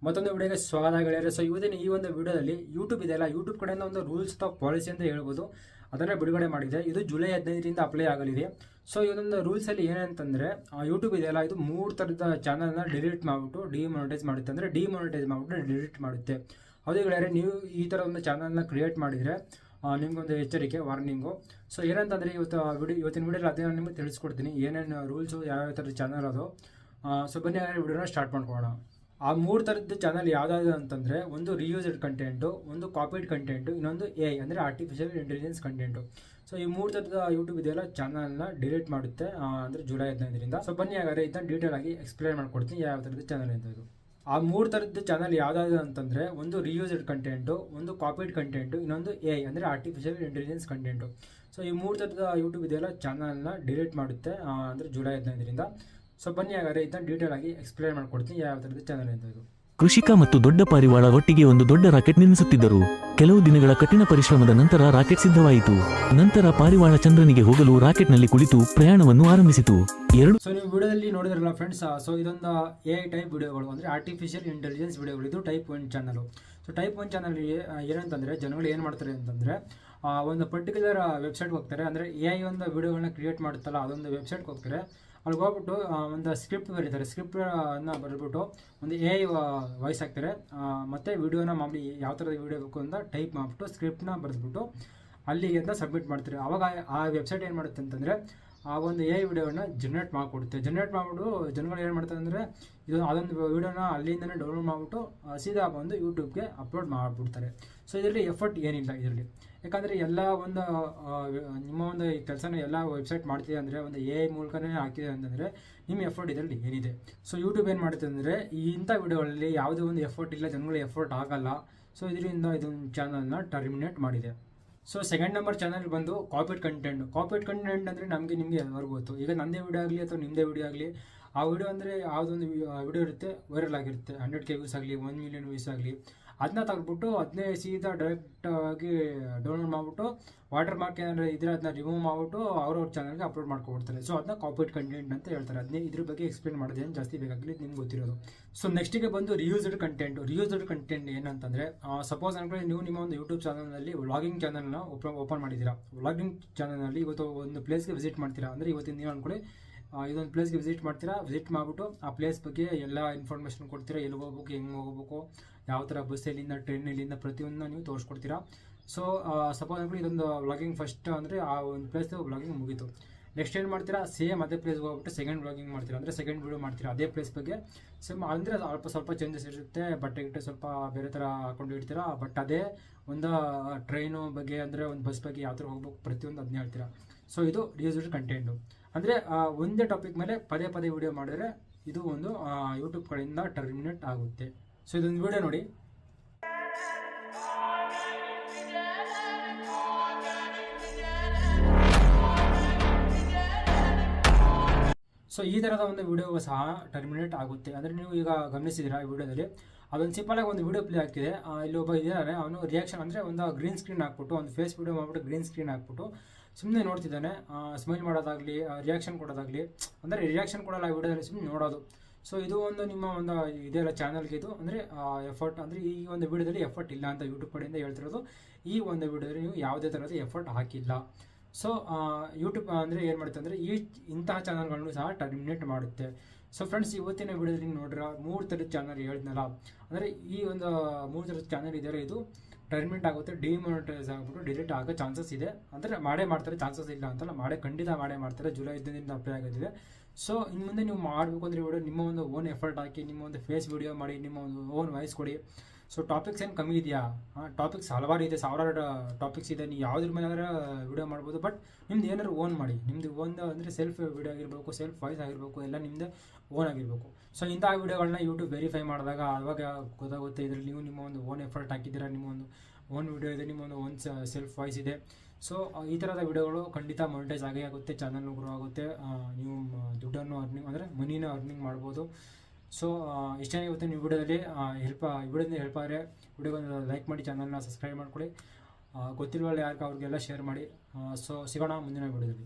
ಮತ್ತೊಂದು ವಿಡಿಯೋಗೆ ಸ್ವಾಗತ ಗೆಳೆಯರೆ. ಸೊ ಇವತ್ತಿನ ಈ ಒಂದು ವಿಡಿಯೋದಲ್ಲಿ ಯೂಟ್ಯೂಬ್ ಇದೆಯಲ್ಲ, ಯೂಟ್ಯೂಬ್ ಕಡೆಯಿಂದ ಒಂದು ರೂಲ್ಸ್ ಅಥವಾ ಪಾಲಿಸಿ ಅಂತ ಹೇಳ್ಬೋದು, ಅದನ್ನು ಬಿಡುಗಡೆ ಮಾಡಿದೆ. ಇದು ಜುಲೈ 15ರಿಂದ ಅಪ್ಲೈ ಆಗಲಿದೆ. ಸೊ ಇದೊಂದು ರೂಲ್ಸಲ್ಲಿ ಏನಂತಂದರೆ, ಯೂಟ್ಯೂಬ್ ಇದೆಯಲ್ಲ, ಇದು 3 ಥರದ ಚಾನಲ್ನ ಡಿಲೀಟ್ ಮಾಡಿಬಿಟ್ಟು ಡಿಮಾನಿಟೈಸ್ ಮಾಡುತ್ತೆ. ಅಂದರೆ ಡಿಮಾನಿಟೈಸ್ ಮಾಡಿಬಿಟ್ಟು ಡಿಲೀಟ್ ಮಾಡುತ್ತೆ. ಹೌದು ಗೆಳೆಯರೆ, ನೀವು ಈ ಥರ ಒಂದು ಚಾನಲ್ನ ಕ್ರಿಯೇಟ್ ಮಾಡಿದರೆ ನಿಮಗೊಂದು ಎಚ್ಚರಿಕೆ, ವಾರ್ನಿಂಗು. ಸೊ ಏನಂತಂದರೆ ಇವತ್ತಿನ ವಿಡಿಯೋಲಿ ಅದೇ ನಾನು ನಿಮಗೆ ತಿಳಿಸ್ಕೊಡ್ತೀನಿ, ಏನೇನು ರೂಲ್ಸು, ಯಾವ್ಯಾವ ಥರದ ಚಾನಲ್ ಅದು. ಸೊ ಬನ್ನಿ ವಿಡಿಯೋನ ಸ್ಟಾರ್ಟ್ ಮಾಡ್ಕೊಳ್ಳೋಣ. ಆ 3 ಥರದ್ದು ಚಾನಲ್ ಯಾವ್ದಾವುದು ಅಂತಂದರೆ, ಒಂದು ರಿಯೂಸ್ಡ್ ಕಂಟೆಂಟು, ಒಂದು ಕಾಪಿಡ್ ಕಂಟೆಂಟು, ಇನ್ನೊಂದು AI ಅಂದರೆ ಆರ್ಟಿಫಿಷಿಯಲ್ ಇಂಟೆಲಿಜೆನ್ಸ್ ಕಂಟೆಂಟು. ಸೊ ಈ 3 ಥರದ ಯೂಟ್ಯೂಬ್ ಇದೆಯಲ್ಲ ಚಾನಲ್ನ ಡಿಲೀಟ್ ಮಾಡುತ್ತೆ, ಅಂದರೆ ಜುಲೈ 15ರಿಂದ. ಸೊ ಬನ್ನಿ ಹಾಗಾದ್ರೆ ಇದನ್ನ ಡೀಟೇಲ್ ಆಗಿ ಎಕ್ಸ್ಪ್ಲೇನ್ ಮಾಡ್ಕೊಡ್ತೀನಿ ಯಾವ ಥರದ ಚಾನಲ್ ಅಂತ ಇದು. ಆ 3 ಥರದ್ದು ಚಾನಲ್ ಯಾವ್ದಾವುದು ಅಂತಂದರೆ, ಒಂದು ರಿಯೂಸ್ಡ್ ಕಂಟೆಂಟು, ಒಂದು ಕಾಪಿಡ್ ಕಂಟೆಂಟು, ಇನ್ನೊಂದು AI ಅಂದರೆ ಆರ್ಟಿಫಿಷಿಯಲ್ ಇಂಟೆಲಿಜೆನ್ಸ್ ಕಂಟೆಂಟು. ಸೊ ಈ 3 ಥರದ ಯೂಟ್ಯೂಬ್ ಇದೆಯಲ್ಲ ಚಾನಲ್ನ ಡಿಲೀಟ್ ಮಾಡುತ್ತೆ, ಅಂದರೆ ಜುಲೈ 15ರಿಂದ. ಸೊ ಬನ್ನಿ ಹಾಗಾದ್ರೆ ಇದನ್ನ ಡೀಟೇಲ್ ಆಗಿ ಎಕ್ಸ್ಪ್ಲೇನ್ ಮಾಡ್ಕೊಡ್ತೀನಿ ಯಾವ ಥರದ ಚಾನಲ್ ಅಂತ ಇದು. ಕೃಷಿಕ ಮತ್ತು ದೊಡ್ಡ ಪಾರಿವಾಳ ಒಟ್ಟಿಗೆ ಒಂದು ದೊಡ್ಡ ರಾಕೆಟ್ ನಿರ್ಮಿಸುತ್ತಿದ್ದರು. ಕೆಲವು ದಿನಗಳ ಕಠಿಣ ಪರಿಶ್ರಮದ ನಂತರ ರಾಕೆಟ್ ಸಿದ್ಧವಾಯಿತು. ನಂತರ ಪಾರಿವಾಳ ಚಂದ್ರನಿಗೆ ಹೋಗಲು ರಾಕೆಟ್ನಲ್ಲಿ ಕುಳಿತು ಪ್ರಯಾಣವನ್ನು ಆರಂಭಿಸಿತು. ಸೊ ನೀವು ವಿಡಿಯೋದಲ್ಲಿ ನೋಡಿದ್ರಲ್ಲ ಫ್ರೆಂಡ್ಸ್, ಸೊ ಇದೊಂದು AI ಟೈಪ್ ವಿಡಿಯೋಗಳು, ಅಂದರೆ ಆರ್ಟಿಫಿಷಿಯಲ್ ಇಂಟೆಲಿಜೆನ್ಸ್ ವಿಡಿಯೋಗಳು. ಇದು type 1 channel. So type 1 channel ಏನಂತಂದರೆ, ಜನಗಳು ಏನು ಮಾಡ್ತಾರೆ ಅಂತಂದರೆ, ಒಂದು ಪರ್ಟಿಕ್ಯುಲರ್ ವೆಬ್ಸೈಟ್ಗೆ ಹೋಗ್ತಾರೆ. ಅಂದರೆ AI ಒಂದು ವಿಡಿಯೋಗಳನ್ನ ಕ್ರಿಯೇಟ್ ಮಾಡುತ್ತಲ್ಲ, ಅದೊಂದು ವೆಬ್ಸೈಟ್ಗೆ ಹೋಗ್ತಾರೆ. ಅಲ್ಲಿ ಹೋಗ್ಬಿಟ್ಟು ಒಂದು ಸ್ಕ್ರಿಪ್ಟ್ ಬರೀತಾರೆ. ಸ್ಕ್ರಿಪ್ಟನ್ನು ಬರೆದ್ಬಿಟ್ಟು ಒಂದು AI ವಾಯ್ಸ್ ಹಾಕ್ತಾರೆ. ಮತ್ತು ವಿಡಿಯೋನ ಮಾಮೂಲಿ ಯಾವ ಥರದ ವಿಡಿಯೋ ಬೇಕು ಅಂತ ಟೈಪ್ ಮಾಡಿಬಿಟ್ಟು ಸ್ಕ್ರಿಪ್ಟನ್ನ ಬರೆದ್ಬಿಟ್ಟು ಅಲ್ಲಿಗೆ ಅಂತ ಸಬ್ಮಿಟ್ ಮಾಡ್ತಾರೆ. ಆವಾಗ ಆ ವೆಬ್ಸೈಟ್ ಏನು ಮಾಡುತ್ತೆ ಅಂತಂದರೆ, ಆ ಒಂದು AI ವಿಡಿಯೋನ ಜನ್ರೇಟ್ ಮಾಡಿಕೊಡುತ್ತೆ. ಜನ್ರೇಟ್ ಮಾಡಿಬಿಟ್ಟು ಜನಗಳು ಏನು ಮಾಡ್ತಾರೆ ಅಂದರೆ, ಅದೊಂದು ವಿಡಿಯೋನ ಅಲ್ಲಿಂದನೇ ಡೌನ್ಲೋಡ್ ಮಾಡಿಬಿಟ್ಟು ಸೀದಾ ಬಂದು ಯೂಟ್ಯೂಬ್ಗೆ ಅಪ್ಲೋಡ್ ಮಾಡಿಬಿಡ್ತಾರೆ. ಸೊ ಇದರಲ್ಲಿ ಎಫರ್ಟ್ ಏನಿಲ್ಲ ಇದರಲ್ಲಿ. ಯಾಕಂದರೆ ಎಲ್ಲ ಒಂದು ನಿಮ್ಮ ಒಂದು ಕೆಲಸನ ಎಲ್ಲ ವೆಬ್ಸೈಟ್ ಮಾಡ್ತಿದೆ ಅಂದರೆ, ಒಂದು AI ಮೂಲಕನೇ ಹಾಕಿದೆ ಅಂತಂದರೆ ನಿಮ್ಮ ಎಫರ್ಟ್ ಇದರಲ್ಲಿ ಏನಿದೆ. ಸೊ ಯೂಟ್ಯೂಬ್ ಏನು ಮಾಡುತ್ತೆ ಅಂದರೆ, ಇಂಥ ವಿಡಿಯೋಗಳಲ್ಲಿ ಯಾವುದೇ ಒಂದು ಎಫರ್ಟ್ ಇಲ್ಲ, ಜನಗಳು ಎಫರ್ಟ್ ಆಗಲ್ಲ. ಸೊ ಇದರಿಂದ ಇದೊಂದು ಚಾನಲ್ನ ಟರ್ಮಿನೇಟ್ ಮಾಡಿದೆ. ಸೊ ಸೆಕೆಂಡ್ ನಂಬರ್ ಚಾನಲ್ ಬಂದು ಕಾಪಿಡ್ ಕಂಟೆಂಟ್. ಕಾಪಿಡ್ ಕಂಟೆಂಟ್ ಅಂದರೆ ನಿಮಗೆ ಎಲ್ಲರಿಗೂ ಗೊತ್ತು. ಈಗ ನಂದೇ ವಿಡಿಯೋ ಆಗಲಿ ಅಥವಾ ನಿಮ್ಮದೇ ವಿಡಿಯೋ ಆಗಲಿ, ಆ ವಿಡಿಯೋ ಅಂದರೆ ಯಾವುದೊಂದು ವಿಡಿಯೋ ಇರುತ್ತೆ, ವೈರಲ್ ಆಗಿರುತ್ತೆ, 100K ವ್ಯೂಸ್ ಆಗಲಿ, 1 ಮಿಲಿಯನ್ ವ್ಯೂಸ್ ಆಗಲಿ, ಅದನ್ನ ತೆಗೆದ್ಬಿಟ್ಟು ಅದನ್ನೇ ಸೀದಾ ಡೈರೆಕ್ಟಾಗಿ ಡೌನ್ಲೋಡ್ ಮಾಡಿಬಿಟ್ಟು ವಾಟರ್ ಮಾರ್ಕ್ ಏನಾದರೂ ಇದ್ರೆ ಅದನ್ನ ರಿಮೂವ್ ಮಾಡಿಬಿಟ್ಟು ಅವ್ರವ್ರ ಚಾನಲ್ಗೆ ಅಪ್ಲೋಡ್ ಮಾಡ್ಕೊಡ್ತಾರೆ. ಸೊ ಅದನ್ನ ಕಾಪಿಡ್ ಕಂಟೆಂಟ್ ಅಂತ ಹೇಳ್ತಾರೆ. ಅದನ್ನೇ ಇದ್ರ ಬಗ್ಗೆ ಎಕ್ಸ್ಪ್ಲೇನ್ ಮಾಡೋದೇನು ಜಾಸ್ತಿ ಬೇಕಾಗಲಿ, ನಿಮ್ಗೆ ಗೊತ್ತಿರೋದು. ಸೊ ನೆಕ್ಸ್ಟಿಗೆ ಬಂದು ರಿಯೂಸ್ಡ್ ಕಂಟೆಂಟ್. ರಿಯೂಸ್ಡ್ ಕಂಟೆಂಟ್ ಏನಂತಂದರೆ, ಸಪೋಸ್ ಅನ್ಕೊಳ್ಳಿ ನೀವು ನಿಮ್ಮ ಒಂದು ಯೂಟ್ಯೂಬ್ ಚಾನಲ್ನಲ್ಲಿ ವ್ಲಾಗಿಂಗ್ ಚಾನಲ್ನ ಓಪನ್ ಮಾಡಿದ್ದೀರಾ. ವ್ಲಾಗಿಂಗ್ ಚಾನಲ್ನಲ್ಲಿ ಇವತ್ತು ಒಂದು ಪ್ಲೇಸ್ಗೆ ವಿಸಿಟ್ ಮಾಡ್ತೀರಾ. ಅಂದರೆ ಇವತ್ತಿನ ನೀವು ಅಂದ್ಕೊಳ್ಳಿ, ಇದೊಂದು ಪ್ಲೇಸ್ಗೆ ವಿಸಿಟ್ ಮಾಡ್ತೀರಾ. ವಿಸಿಟ್ ಮಾಡಿಬಿಟ್ಟು ಆ ಪ್ಲೇಸ್ ಬಗ್ಗೆ ಎಲ್ಲ ಇನ್ಫಾರ್ಮೇಷನ್ ಕೊಡ್ತೀರಾ. ಎಲ್ಲಿಗೆ ಹೋಗ್ಬೇಕು, ಹೆಂಗೆ ಹೋಗ್ಬೇಕು, ಯಾವ ಥರ ಬಸ್ ಎಲ್ಲಿಂದ, ಟ್ರೈನ್ ಎಲ್ಲಿಂದ, ಪ್ರತಿಯೊಂದನ್ನ ನೀವು ತೋರಿಸ್ಕೊಡ್ತೀರಾ. ಸೊ ಸಪೋಸ್ ಅಂದ್ಕೊಳ್ಳಿ ಇದೊಂದು ವ್ಲಾಗಿಂಗ್ ಫಸ್ಟ್ ಅಂದರೆ ಆ ಒಂದು ಪ್ಲೇಸ್ದು ವ್ಲಾಗಿಂಗ್ ಮುಗೀತು. ನೆಕ್ಸ್ಟ್ ಏನು ಮಾಡ್ತೀರಾ, ಸೇಮ್ ಅದೇ ಪ್ಲೇಸ್ಗೆ ಹೋಗ್ಬಿಟ್ಟು ಸೆಕೆಂಡ್ ವ್ಲಾಗಿಂಗ್ ಮಾಡ್ತೀರಾ. ಅಂದರೆ ಸೆಕೆಂಡ್ ವಿಡಿಯೋ ಮಾಡ್ತೀರಾ ಅದೇ ಪ್ಲೇಸ್ ಬಗ್ಗೆ. ಸೇಮ್ ಅಂದರೆ ಸ್ವಲ್ಪ ಚೇಂಜಸ್ ಇರುತ್ತೆ, ಬಟ್ಟೆ ಗಿಟ್ಟೆ ಸ್ವಲ್ಪ ಬೇರೆ ಥರ ಹಾಕೊಂಡು ಇಡ್ತೀರಾ. ಬಟ್ ಅದೇ ಒಂದು ಟ್ರೈನು ಬಗ್ಗೆ, ಅಂದರೆ ಒಂದು ಬಸ್ ಬಗ್ಗೆ ಯಾವ ಥರ ಹೋಗ್ಬೇಕು, ಪ್ರತಿಯೊಂದು ಅದನ್ನೇ ಹೇಳ್ತೀರಾ. ಸೊ ಇದು ರಿಯೂಸ್ಡ್ ಕಂಟೆಂಟು. ಅಂದರೆ ಒಂದೇ ಟಾಪಿಕ್ ಮೇಲೆ ಪದೇ ಪದೇ ವಿಡಿಯೋ ಮಾಡಿದ್ರೆ ಇದು ಒಂದು ಯೂಟ್ಯೂಬ್ ಕಡೆಯಿಂದ ಟರ್ಮಿನೇಟ್ ಆಗುತ್ತೆ. ಸೊ ಇದೊಂದು ವಿಡಿಯೋ ನೋಡಿ. ಸೊ ಈ ಥರದ ಒಂದು ವಿಡಿಯೋ ಸಹ ಟರ್ಮಿನೇಟ್ ಆಗುತ್ತೆ. ಅಂದರೆ ನೀವು ಈಗ ಗಮನಿಸಿದ್ದೀರಾ ಈ ವಿಡಿಯೋದಲ್ಲಿ, ಅದೊಂದು ಸಿಂಪಲಾಗಿ ಒಂದು ವಿಡಿಯೋ ಪ್ಲೇ ಆಗ್ತಿದೆ. ಇಲ್ಲಿ ಒಬ್ಬ ಇದ್ದಾರೆ, ಅವನು ರಿಯಾಕ್ಷನ್ ಅಂದರೆ ಒಂದು ಗ್ರೀನ್ ಸ್ಕ್ರೀನ್ ಹಾಕ್ಬಿಟ್ಟು, ಒಂದು ಫೇಸ್ ವಿಡಿಯೋ ಮಾಡಿಬಿಟ್ಟು ಗ್ರೀನ್ ಸ್ಕ್ರೀನ್ ಹಾಕ್ಬಿಟ್ಟು ಸುಮ್ಮನೆ ನೋಡ್ತಿದ್ದಾನೆ. ಸ್ಮೈಲ್ ಮಾಡೋದಾಗಲಿ, ರಿಯಾಕ್ಷನ್ ಕೊಡೋದಾಗಲಿ, ಅಂದರೆ ರಿಯಾಕ್ಷನ್ ಕೊಡೋಲ್ಲ ಆ ವಿಡಿಯೋದಲ್ಲಿ, ಸುಮ್ಮನೆ ನೋಡೋದು. ಸೊ ಇದು ಒಂದು ನಿಮ್ಮ ಒಂದು ಇದೆಲ್ಲ ಚಾನಲ್ಗೆ ಇದು ಅಂದರೆ ಎಫರ್ಟ್, ಅಂದರೆ ಈ ಒಂದು ವಿಡಿಯೋದಲ್ಲಿ ಎಫರ್ಟ್ ಇಲ್ಲ ಅಂತ ಯೂಟ್ಯೂಬ್ ಕಡೆಯಿಂದ ಹೇಳ್ತಿರೋದು. ಈ ಒಂದು ವಿಡಿಯೋದಲ್ಲಿ ನೀವು ಯಾವುದೇ ಥರದ ಎಫರ್ಟ್ ಹಾಕಿಲ್ಲ. ಸೊ ಯೂಟ್ಯೂಬ್ ಅಂದರೆ ಏನು ಮಾಡುತ್ತೆ ಅಂದರೆ, ಇಂತಹ ಚಾನಲ್ಗಳನ್ನು ಸಹ ಟರ್ಮಿನೇಟ್ ಮಾಡುತ್ತೆ. ಸೊ ಫ್ರೆಂಡ್ಸ್, ಇವತ್ತಿನ ವಿಡಿಯೋದಲ್ಲಿ ನೋಡ್ರೆ 3 ಥರದ ಚಾನಲ್ ಹೇಳಿದ್ನಲ್ಲ, ಅಂದರೆ ಈ ಒಂದು 3 ಥರದ ಚಾನಲ್ ಇದ್ದಾರೆ, ಇದು ಟರ್ಮಿನೇಟ್ ಆಗುತ್ತೆ, ಡಿಮಾನಿಟೈಸ್ ಆಗಿಬಿಟ್ಟು ಡಿಲೀಟ್ ಆಗೋ ಚಾನ್ಸಸ್ ಇದೆ. ಅಂದರೆ ಮಾಡೇ ಮಾಡ್ತಾರೆ, ಚಾನ್ಸಸ್ ಇಲ್ಲ ಅಂತಲ್ಲ, ಖಂಡಿತ ಮಾಡೇ ಮಾಡ್ತಾರೆ. ಜುಲೈ 15ರಿಂದ ಅಪ್ಲೈ ಆಗೋದಿದೆ. ಸೊ ಇನ್ನು ಮುಂದೆ ನೀವು ಮಾಡಬೇಕು ಅಂದರೆ ವಿಡಿಯೋ ನಿಮ್ಮ ಒಂದು ಓನ್ ಎಫರ್ಟ್ ಹಾಕಿ, ನಿಮ್ಮ ಒಂದು ಫೇಸ್ ವಿಡಿಯೋ ಮಾಡಿ, ನಿಮ್ಮ ಒಂದು ಓನ್ ವಾಯ್ಸ್ ಕೊಡಿ. ಸೊ ಟಾಪಿಕ್ಸ್ ಏನು ಕಮ್ಮಿ ಇದೆಯಾ? ಟಾಪಿಕ್ಸ್ ಹಲವಾರು ಇದೆ, ಸಾವಿರಾರು ಟಾಪಿಕ್ಸ್ ಇದೆ. ನೀವು ಯಾವುದ್ರ ಮೇಲೆ ವಿಡಿಯೋ ಮಾಡ್ಬೋದು. ಬಟ್ ನಿಮ್ದು ಏನಾದ್ರು ಓನ್ ಮಾಡಿ. ನಿಮ್ಮದು ಒಂದು ಅಂದರೆ ಸೆಲ್ಫ್ ವಿಡಿಯೋ ಆಗಿರಬೇಕು, ಸೆಲ್ಫ್ ವಾಯ್ಸ್ ಆಗಿರಬೇಕು, ಎಲ್ಲ ನಿಮ್ಮದೇ ಓನ್ ಆಗಿರಬೇಕು. ಸೊ ಇಂತಹ ವಿಡಿಯೋಗಳನ್ನ ಯೂಟ್ಯೂಬ್ ವೆರಿಫೈ ಮಾಡಿದಾಗ ಅವಾಗ ಗೊತ್ತಾಗುತ್ತೆ, ಇದರಲ್ಲಿ ನೀವು ನಿಮ್ಮ ಒಂದು ಓನ್ ಎಫರ್ಟ್ ಹಾಕಿದ್ದೀರಾ, ನಿಮ್ಮ ಒಂದು ಓನ್ ವಿಡಿಯೋ ಇದೆ, ನಿಮ್ಮ ಒಂದು ಓನ್ ಸೆಲ್ಫ್ ವಾಯ್ಸ್ ಇದೆ. ಸೊ ಈ ಥರದ ವಿಡಿಯೋಗಳು ಖಂಡಿತ ಮಾನಿಟೈಸ್ ಆಗೇ ಆಗುತ್ತೆ, ಚಾನಲ್ನು ಗ್ರೋ ಆಗುತ್ತೆ, ನೀವು ದುಡ್ಡನ್ನು ಅರ್ನಿಂಗ್ ಅಂದರೆ ಮನಿನ ಅರ್ನಿಂಗ್ ಮಾಡ್ಬೋದು. ಸೊ ಇಷ್ಟೇ ಇವತ್ತಿನ ವಿಡಿಯೋದಲ್ಲಿ ವಿಡಿಯೋದಿಂದ ಹೆಲ್ಪ್ ಆದರೆ ವಿಡಿಯೋಗೊಂದು ಲೈಕ್ ಮಾಡಿ, ಚಾನಲ್ನ ಸಬ್ಸ್ಕ್ರೈಬ್ ಮಾಡ್ಕೊಳ್ಳಿ. ಗೊತ್ತಿಲ್ವಲ್ಲ ಯಾರಿಗೆ ಅವ್ರಿಗೆಲ್ಲ ಶೇರ್ ಮಾಡಿ. ಸೊ ಸಿಗೋಣ ಮುಂದಿನ ವಿಡಿಯೋದಲ್ಲಿ.